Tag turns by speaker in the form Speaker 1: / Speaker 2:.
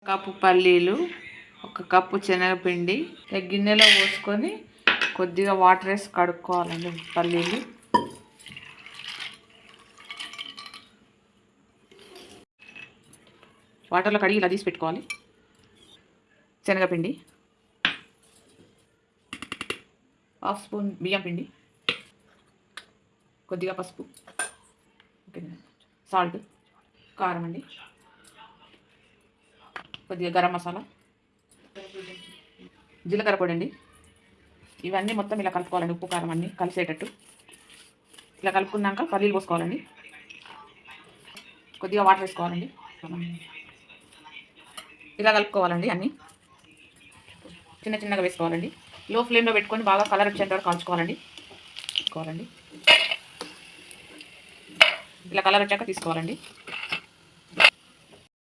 Speaker 1: Cup పల్లీలు, ఒక cup శనగపిండి గిన్నెలో పోసుకొని కొద్దిగా వాటర్ వేసి కడుక్కోవాలండి. పల్లీలు వాటర్లో కడిగి ఇలా తీసి పెట్టుకోవాలి. శనగపిండి, హాఫ్ స్పూన్ బియ్యం పిండి, కొద్దిగా పసుపు, సాల్ట్, కారం అండి, కొద్దిగా గరం మసాలా, జీలకర్ర పొడి అండి. ఇవన్నీ మొత్తం ఇలా కలుపుకోవాలండి. ఉప్పు కారం అన్నీ కలిసేటట్టు ఇలా కలుపుకున్నాక పల్లీలు పోసుకోవాలండి. కొద్దిగా వాటర్ వేసుకోవాలండి. ఇలా కలుపుకోవాలండి. అన్నీ చిన్న చిన్నగా వేసుకోవాలండి. లో ఫ్లేమ్లో పెట్టుకొని బాగా కలర్ వచ్చేంత వరకు కాల్చుకోవాలండి. ఇలా కలర్ వచ్చాక తీసుకోవాలండి.